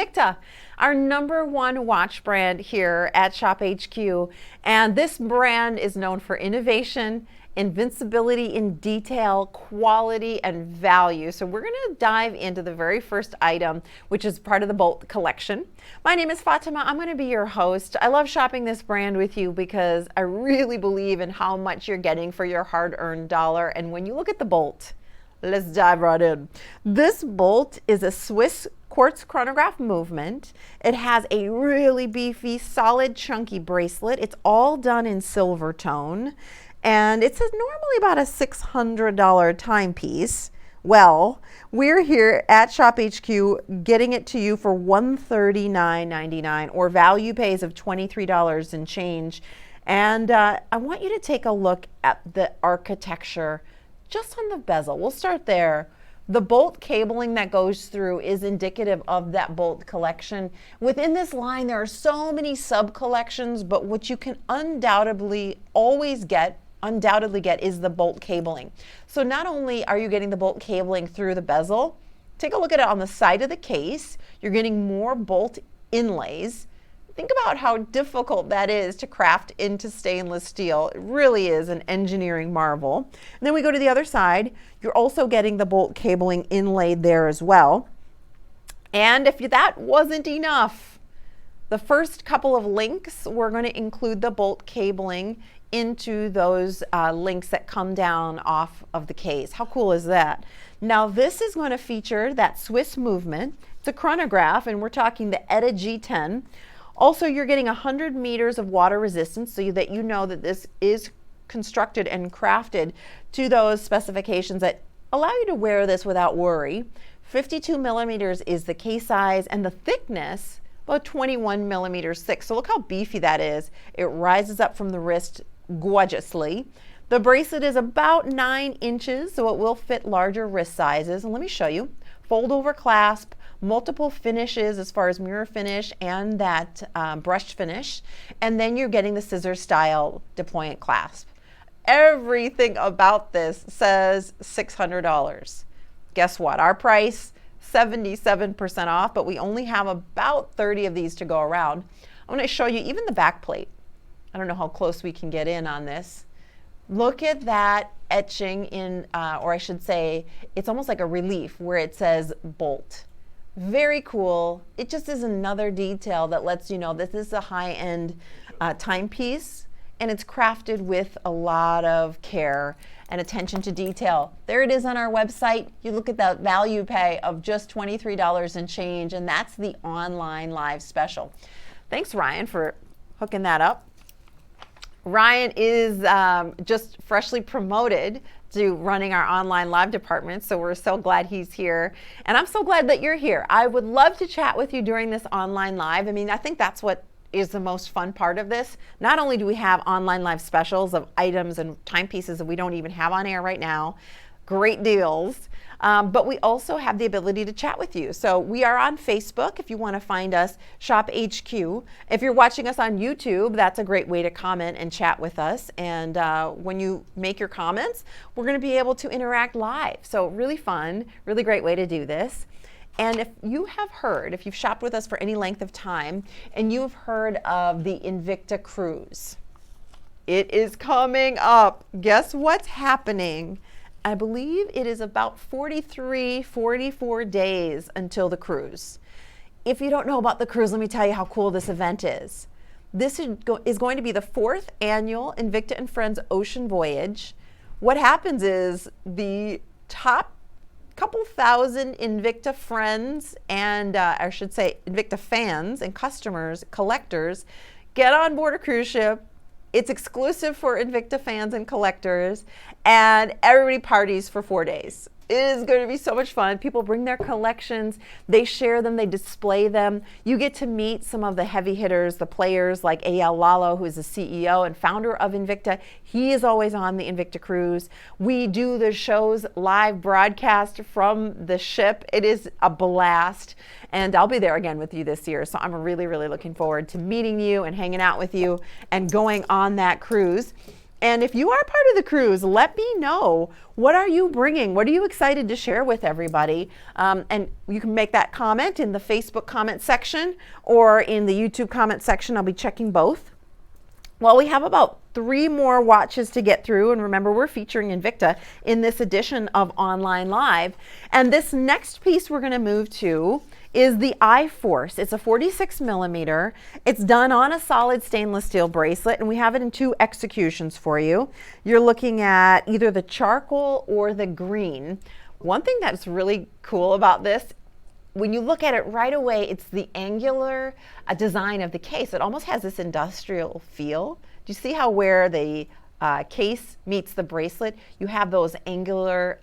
Invicta, our #1 watch brand here at Shop HQ. And this brand is known for innovation, invincibility in detail, quality, and value. So we're going to dive into the very first item, which is part of the Bolt collection. My name is Fatima. I'm going to be your host. I love shopping this brand with you because I really believe in how much you're getting for your hard-earned dollar. And when you look at the Bolt, let's dive right in. This Bolt is a Swiss quartz chronograph movement. It has a really beefy, solid, chunky bracelet. It's all done in silver tone. And it's normally about a $600 timepiece. Well, we're here at Shop HQ getting it to you for $139.99 or value pays of $23 and change. And I want you to take a look at the architecture just on the bezel. We'll start there. The Bolt cabling that goes through is indicative of that Bolt collection. Within this line, there are so many sub-collections, but what you can undoubtedly get is the Bolt cabling. So not only are you getting the Bolt cabling through the bezel, take a look at it on the side of the case. You're getting more Bolt inlays. Think about how difficult that is to craft into stainless steel. It really is an engineering marvel. And then we go to the other side. You're also getting the Bolt cabling inlaid there as well. And if that wasn't enough, the first couple of links, we're going to include the Bolt cabling into those links that come down off of the case. How cool is that? Now this is going to feature that Swiss movement. It's a chronograph, and we're talking the ETA G10. Also, you're getting 100 meters of water resistance so that you know that this is constructed and crafted to those specifications that allow you to wear this without worry. 52 millimeters is the case size, and the thickness, about 21 millimeters thick. So look how beefy that is. It rises up from the wrist gorgeously. The bracelet is about 9 inches, so it will fit larger wrist sizes. And let me show you. Fold over clasp, multiple finishes as far as mirror finish and that brushed finish. And then you're getting the scissor style deployant clasp. Everything about this says $600. Guess what? Our price, 77% off, but we only have about 30 of these to go around. I'm going to show you even the back plate. I don't know how close we can get in on this. Look at that etching in, or I should say, it's almost like a relief where it says Bolt. Very cool. It just is another detail that lets you know this is a high-end timepiece, and it's crafted with a lot of care and attention to detail. There it is on our website. You look at that value pay of just $23 and change, and that's the online live special. Thanks, Ryan, for hooking that up. Ryan is just freshly promoted to running our online live department, so we're so glad he's here. And I'm so glad that you're here. I would love to chat with you during this online live. I mean, I think that's what is the most fun part of this. Not only do we have online live specials of items and timepieces that we don't even have on air right now, great deals, but we also have the ability to chat with you. So we are on Facebook if you want to find us, Shop HQ. If you're watching us on YouTube, that's a great way to comment and chat with us. And when you make your comments, we're going to be able to interact live. So really fun, really great way to do this. And if you have heard, if you've shopped with us for any length of time, and you've heard of the Invicta cruise, it is coming up. Guess what's happening? I believe it is about 43, 44 days until the cruise. If you don't know about the cruise, let me tell you how cool this event is. This is going to be the 4th annual Invicta and Friends Ocean Voyage. What happens is the top couple thousand Invicta friends and I should say Invicta fans and customers, collectors, get on board a cruise ship. It's exclusive for Invicta fans and collectors, and everybody parties for 4 days. It is going to be so much fun. People bring their collections, they share them, they display them. You get to meet some of the heavy hitters, the players like Eyal Lalo, who is the CEO and founder of Invicta. He is always on the Invicta cruise. We do the shows live broadcast from the ship. It is a blast, and I'll be there again with you this year. So I'm really, really looking forward to meeting you and hanging out with you and going on that cruise. And if you are part of the cruise, let me know. What are you bringing? What are you excited to share with everybody? And you can make that comment in the Facebook comment section or in the YouTube comment section. I'll be checking both. Well, we have about 3 more watches to get through. And remember, we're featuring Invicta in this edition of Online Live. And this next piece we're going to move to is the I-Force. It's a 46 millimeter. It's done on a solid stainless steel bracelet, and we have it in 2 executions for you. You're looking at either the charcoal or the green. One thing that's really cool about this, when you look at it right away, it's the angular design of the case. It almost has this industrial feel. Do you see how where the case meets the bracelet, you have those angular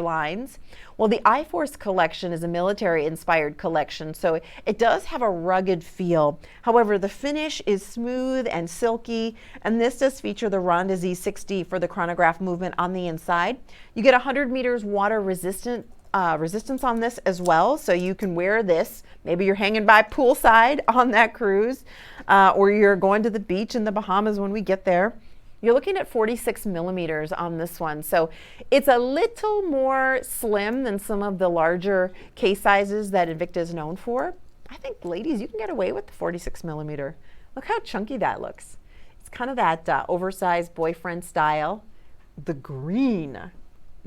lines? Well, the I-Force collection is a military-inspired collection, so it does have a rugged feel. However, the finish is smooth and silky, and this does feature the Ronda Z60 for the chronograph movement on the inside. You get 100 meters water resistance on this as well, so you can wear this. Maybe you're hanging by poolside on that cruise, or you're going to the beach in the Bahamas when we get there. You're looking at 46 millimeters on this one. So it's a little more slim than some of the larger case sizes that Invicta is known for. I think, ladies, you can get away with the 46 millimeter. Look how chunky that looks. It's kind of that oversized boyfriend style. The green,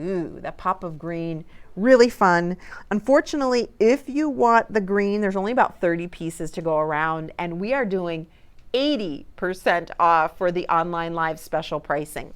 ooh, that pop of green, really fun. Unfortunately, if you want the green, there's only about 30 pieces to go around, and we are doing 80% off for the Online Live special pricing.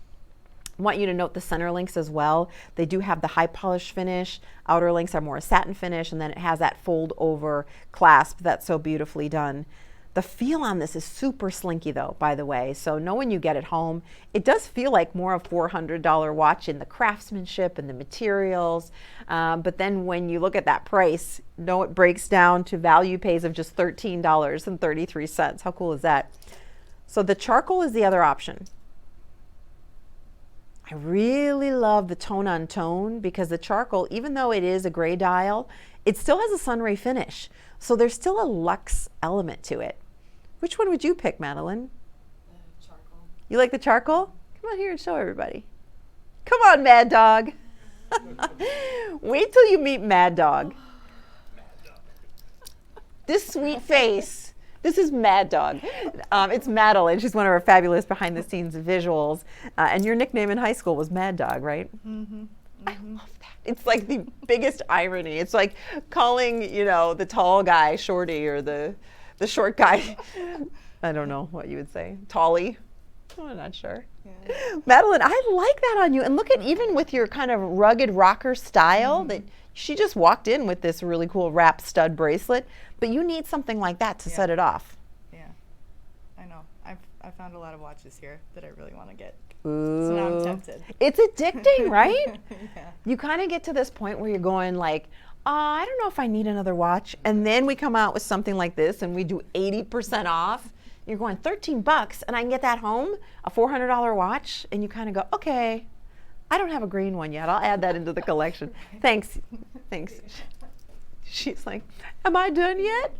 I want you to note the center links as well. They do have the high polish finish. Outer links are more satin finish, and then it has that fold over clasp that's so beautifully done. The feel on this is super slinky though, by the way. So know when you get it home, it does feel like more of a $400 watch in the craftsmanship and the materials. But then when you look at that price, know it breaks down to value pays of just $13.33. How cool is that? So the charcoal is the other option. I really love the tone on tone because the charcoal, even though it is a gray dial, it still has a sunray finish. So there's still a luxe element to it. Which one would you pick, Madeline? Charcoal. You like the charcoal? Come on here and show everybody. Come on, Mad Dog. Wait till you meet Mad Dog. This sweet face. This is Mad Dog. It's Madeline. She's one of our fabulous behind-the-scenes visuals. And your nickname in high school was Mad Dog, right? Mm-hmm. I love that. It's like the biggest irony. It's like calling, you know, the tall guy Shorty or the short guy, I don't know what you would say, Tolly. Oh, I'm not sure. Yeah. Madeline, I like that on you. And look at, even with your kind of rugged rocker style, that she just walked in with this really cool wrap stud bracelet, but you need something like that to set it off. Yeah, I know. I found a lot of watches here that I really want to get. Ooh. So now I'm tempted. It's addicting, right? Yeah. You kind of get to this point where you're going like, I don't know if I need another watch. And then we come out with something like this and we do 80% off. You're going $13 and I can get that home, a $400 watch. And you kind of go, okay, I don't have a green one yet. I'll add that into the collection. Thanks. Thanks. She's like, am I done yet?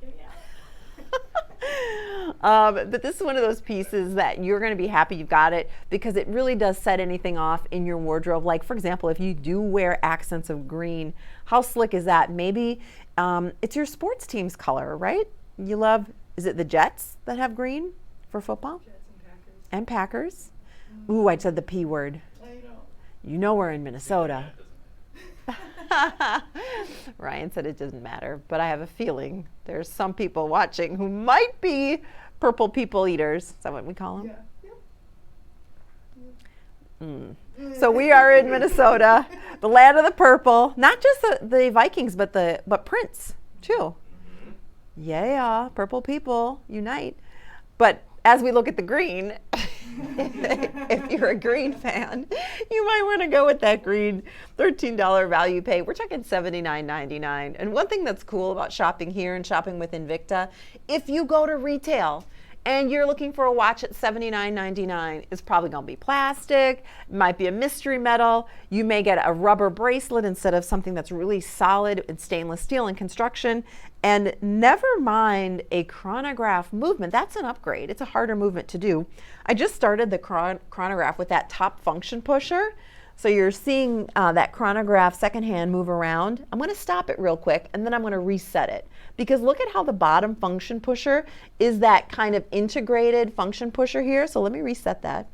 But this is one of those pieces that you're going to be happy you've got it because it really does set anything off in your wardrobe. Like, for example, if you do wear accents of green, how slick is that? Maybe it's your sports team's color, right? You love, is it the Jets that have green for football? Jets and Packers. And Packers? Ooh, I said the P word. I know. You know we're in Minnesota. Ryan said it doesn't matter, but I have a feeling there's some people watching who might be purple people eaters. Is that what we call them? Yeah. So we are in Minnesota, the land of the purple. Not just the Vikings, but Prince too. Yeah, purple people unite. But as we look at the green, if you're a green fan, you might want to go with that green $13 value pay. We're talking $79.99. And one thing that's cool about shopping here and shopping with Invicta, if you go to retail, and you're looking for a watch at $79.99, it's probably going to be plastic, it might be a mystery metal. You may get a rubber bracelet instead of something that's really solid in stainless steel in construction. And never mind a chronograph movement. That's an upgrade. It's a harder movement to do. I just started the chronograph with that top function pusher. So you're seeing that chronograph secondhand move around. I'm going to stop it real quick and then I'm going to reset it, because look at how the bottom function pusher is that kind of integrated function pusher here. So let me reset that,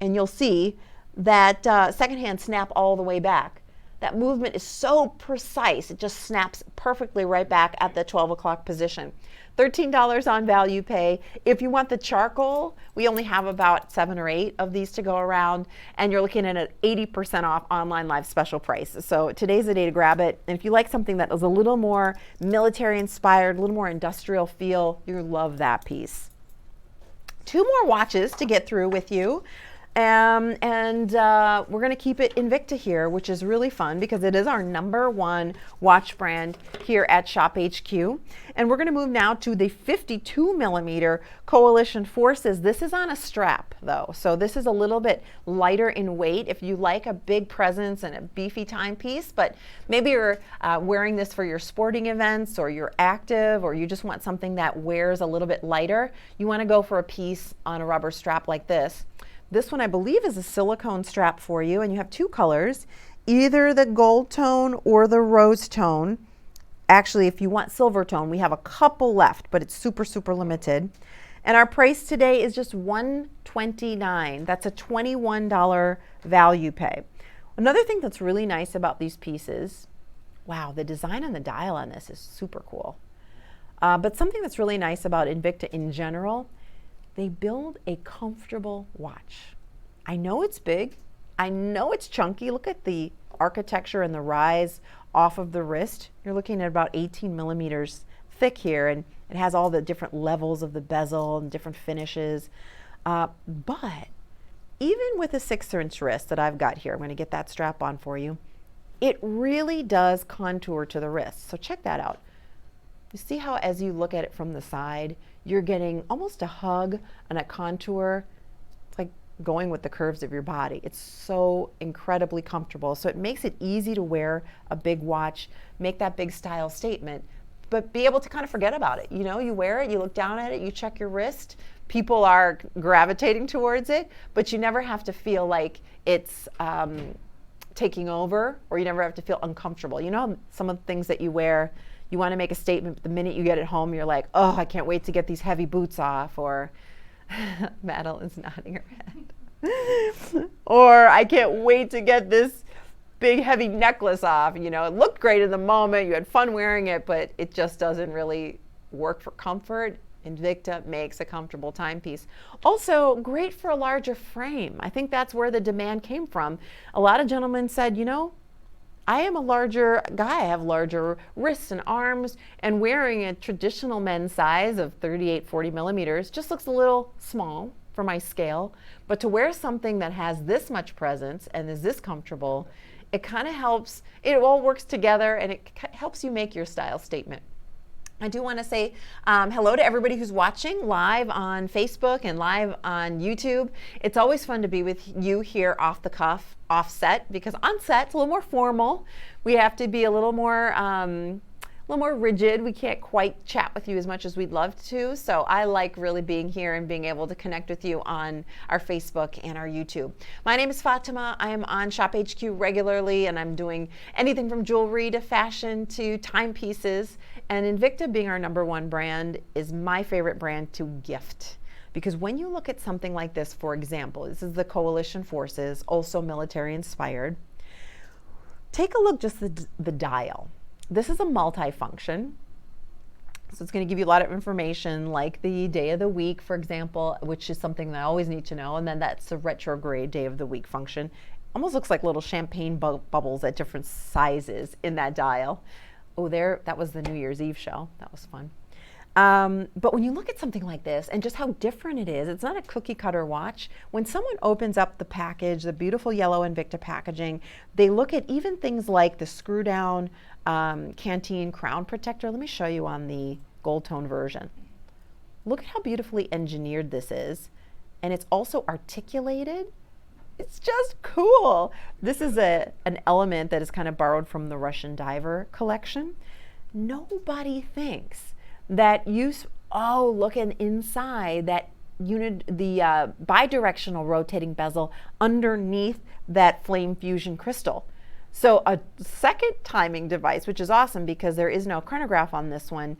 and you'll see that secondhand snap all the way back. That movement is so precise, it just snaps perfectly right back at the 12 o'clock position. $13 on value pay. If you want the charcoal, we only have about 7 or 8 of these to go around, and you're looking at an 80% off online live special price. So today's the day to grab it. And if you like something that is a little more military inspired, a little more industrial feel, you'll love that piece. 2 more watches to get through with you. We're going to keep it Invicta here, which is really fun because it is our #1 watch brand here at Shop HQ. And we're going to move now to the 52 millimeter Coalition Forces. This is on a strap though, so this is a little bit lighter in weight if you like a big presence and a beefy timepiece, but maybe you're wearing this for your sporting events, or you're active, or you just want something that wears a little bit lighter. You want to go for a piece on a rubber strap like this. This one I believe is a silicone strap for you, and you have 2 colors, either the gold tone or the rose tone. Actually, if you want silver tone, we have a couple left, but it's super, super limited. And our price today is just $129. That's a $21 value pay. Another thing that's really nice about these pieces, wow, the design on the dial on this is super cool. But something that's really nice about Invicta in general, they build a comfortable watch. I know it's big. I know it's chunky. Look at the architecture and the rise off of the wrist. You're looking at about 18 millimeters thick here, and it has all the different levels of the bezel and different finishes. But even with a 6-inch wrist that I've got here, I'm going to get that strap on for you, it really does contour to the wrist. So check that out. You see how as you look at it from the side, you're getting almost a hug and a contour. It's like going with the curves of your body. It's so incredibly comfortable. So it makes it easy to wear a big watch, make that big style statement, but be able to kind of forget about it. You know, you wear it, you look down at it, you check your wrist. People are gravitating towards it, but you never have to feel like it's taking over, or you never have to feel uncomfortable. You know, some of the things that you wear, you want to make a statement, but the minute you get it home, you're like, oh, I can't wait to get these heavy boots off, or Madeline's nodding her head. Or I can't wait to get this big heavy necklace off. You know, it looked great in the moment, you had fun wearing it, but it just doesn't really work for comfort. Invicta makes a comfortable timepiece. Also great for a larger frame. I think that's where the demand came from. A lot of gentlemen said, you know, I am a larger guy, I have larger wrists and arms, and wearing a traditional men's size of 38, 40 millimeters just looks a little small for my scale. But to wear something that has this much presence and is this comfortable, it kind of helps, it all works together, and it helps you make your style statement. I do want to say hello to everybody who's watching live on Facebook and live on YouTube. It's always fun to be with you here off the cuff, off set, because on set it's a little more formal. We have to be a little more rigid. We can't quite chat with you as much as we'd love to. So I like really being here and being able to connect with you on our Facebook and our YouTube. My name is Fatima. I am on Shop HQ regularly, and I'm doing anything from jewelry to fashion to timepieces. And Invicta, being our #1 brand, is my favorite brand to gift. Because when you look at something like this, for example, this is the Coalition Forces, also military inspired. Take a look just the dial. This is a multi-function. So it's going to give you a lot of information, like the day of the week, for example, which is something that I always need to know. And then that's a retrograde day of the week function. Almost looks like little champagne bubbles at different sizes in that dial. Oh, that was the New Year's Eve show. That was fun. But when you look at something like this and just how different it is, it's not a cookie cutter watch. When someone opens up the package, the beautiful yellow Invicta packaging, they look at even things like the screw down Canteen crown protector. Let me show you on the gold tone version. Look at how beautifully engineered this is. And it's also articulated. It's just cool. This is an element that is kind of borrowed from the Russian diver collection. Nobody thinks that looking inside that unit, the bidirectional rotating bezel underneath that flame fusion crystal. So a second timing device, which is awesome because there is no chronograph on this one.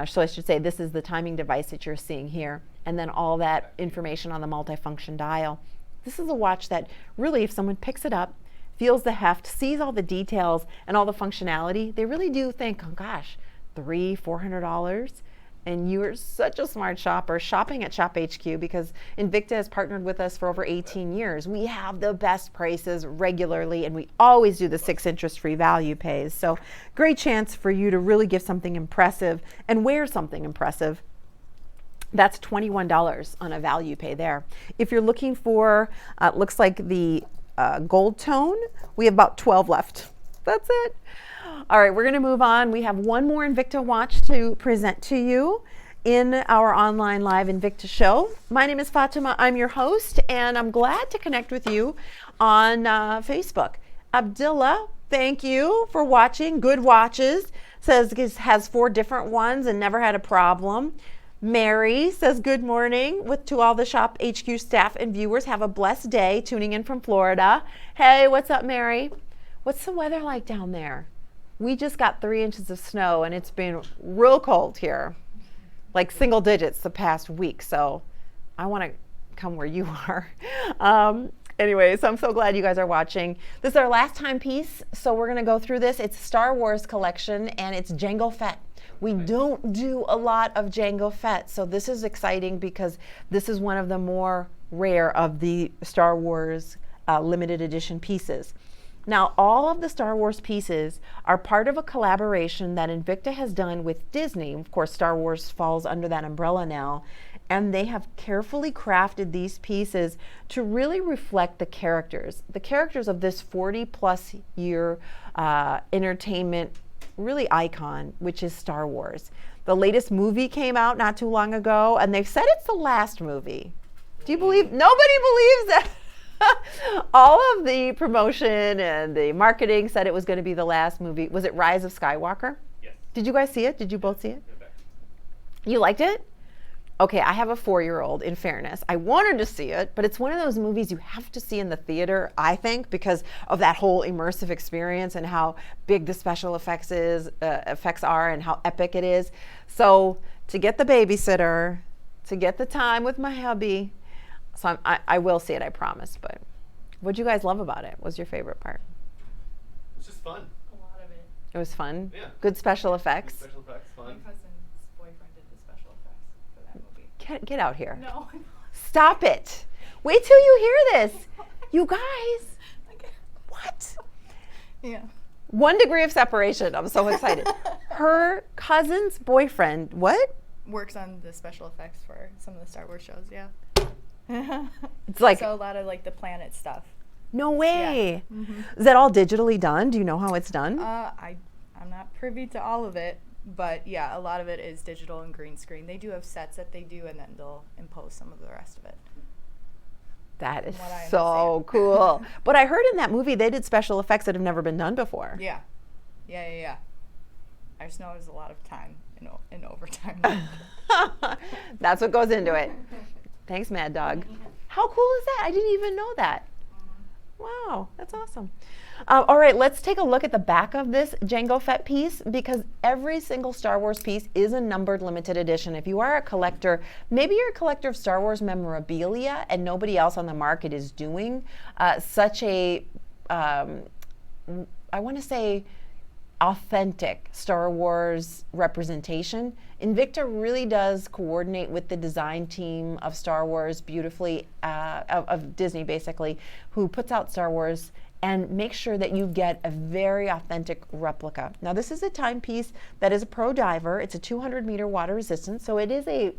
So I should say this is the timing device that you're seeing here. And then all that information on the multifunction dial. This is a watch that really, if someone picks it up, feels the heft, sees all the details and all the functionality, they really do think, oh gosh, $300-400. And you are such a smart shopper shopping at Shop HQ because Invicta has partnered with us for over 18 years. We have the best prices regularly, and we always do the 6 interest-free value pays. So great chance for you to really give something impressive and wear something impressive. That's $21 on a value pay there. If you're looking for, looks like the gold tone, we have about 12 left. That's it. All right, we're going to move on. We have one more Invicta watch to present to you in our online live Invicta show. My name is Fatima. I'm your host, and I'm glad to connect with you on Facebook. Abdullah, thank you for watching. Good watches. Says has 4 different ones and never had a problem. Mary says good morning to all the Shop HQ staff and viewers. Have a blessed day tuning in from Florida. Hey, what's up, Mary? What's the weather like down there? We just got 3 inches of snow and it's been real cold here, like single digits the past week. So I want to come where you are. Anyways, I'm so glad you guys are watching. This is our last timepiece, so we're going to go through this. It's Star Wars collection and it's Jango Fett. We don't do a lot of Jango Fett, so this is exciting because this is one of the more rare of the Star Wars limited edition pieces. Now, all of the Star Wars pieces are part of a collaboration that Invicta has done with Disney. Of course, Star Wars falls under that umbrella now. And they have carefully crafted these pieces to really reflect the characters of this 40-plus year entertainment really icon, which is Star Wars. The latest movie came out not too long ago, and they've said it's the last movie. Do you believe? Nobody believes that. All of the promotion and the marketing said it was going to be the last movie. Was it Rise of Skywalker? Yes. Did you guys see it? Did you both see it? You liked it? Okay, I have a 4-year-old, in fairness. I wanted to see it, but it's one of those movies you have to see in the theater, I think, because of that whole immersive experience and how big the special effects are and how epic it is. So to get the babysitter, to get the time with my hubby, so I will see it, I promise. But what did you guys love about it? What was your favorite part? It was just fun. A lot of it. It was fun? Yeah. Good special effects? Good special effects, My fun. cousin's boyfriend did the special effects for that movie. Get out here. No. Stop it. Wait till you hear this. You guys. What? Yeah. 1 degree of separation. I'm so excited. Her cousin's boyfriend, what? Works on the special effects for some of the Star Wars shows, yeah. It's like, So a lot of like the planet stuff. no way. Yeah. Mm-hmm. Is that all digitally done? Do you know how it's done? I'm not privy to all of it, but yeah, a lot of it is digital and green screen. They do have sets that they do, and then they'll impose some of the rest of it. That is From what I so understand. cool. But I heard in that movie they did special effects that have never been done before. Yeah. I just know it was a lot of time in overtime. That's what goes into it. Thanks, Mad Dog. How cool is that? I didn't even know that. Wow, that's awesome. All right, let's take a look at the back of this Jango Fett piece because every single Star Wars piece is a numbered limited edition. If you are a collector, maybe you're a collector of Star Wars memorabilia and nobody else on the market is doing such a, I want to say, authentic Star Wars representation. Invicta really does coordinate with the design team of Star Wars beautifully, of Disney basically, who puts out Star Wars and make sure that you get a very authentic replica. Now this is a timepiece that is a pro diver. It's a 200-meter water resistance, so it is a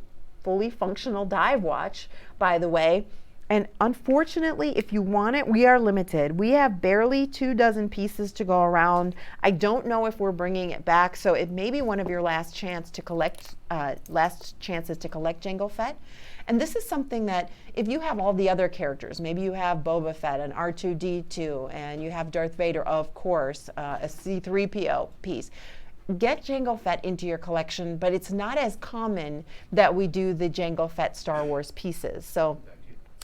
fully functional dive watch, by the way. And unfortunately, if you want it, we are limited. We have barely 24 pieces to go around. I don't know if we're bringing it back, so it may be one of your last chances to collect Jango Fett. And this is something that if you have all the other characters, maybe you have Boba Fett and R2-D2, and you have Darth Vader, of course, a C-3PO piece. Get Jango Fett into your collection, but it's not as common that we do the Jango Fett Star Wars pieces. So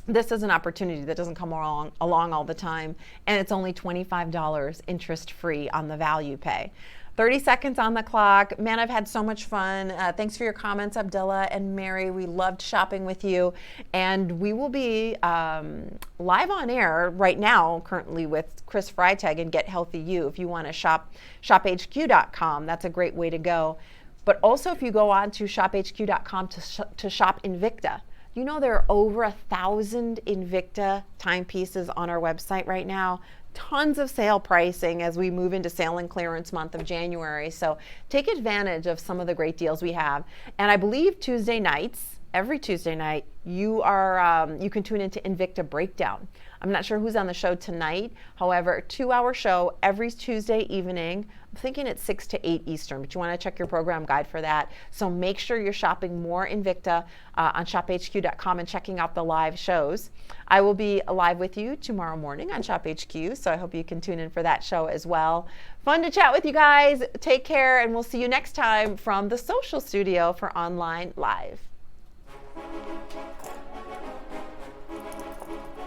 this is an opportunity that doesn't come along all the time, and it's only $25 interest-free on the value pay. 30 seconds on the clock. Man, I've had so much fun. Thanks for your comments, Abdullah and Mary. We loved shopping with you. And we will be live on air right now, currently with Chris Freitag and Get Healthy You. If you want to shop, shophq.com. That's a great way to go. But also, if you go on to shophq.com to shop Invicta, you know there are over 1,000 Invicta timepieces on our website right now. Tons of sale pricing as we move into sale and clearance month of January. So take advantage of some of the great deals we have. And I believe Tuesday nights, every Tuesday night, you can tune into Invicta Breakdown. I'm not sure who's on the show tonight. However, a 2-hour show every Tuesday evening. I'm thinking it's 6 to 8 Eastern, but you want to check your program guide for that. So make sure you're shopping more Invicta on shophq.com and checking out the live shows. I will be live with you tomorrow morning on ShopHQ, so I hope you can tune in for that show as well. Fun to chat with you guys. Take care, and we'll see you next time from the social studio for Online Live.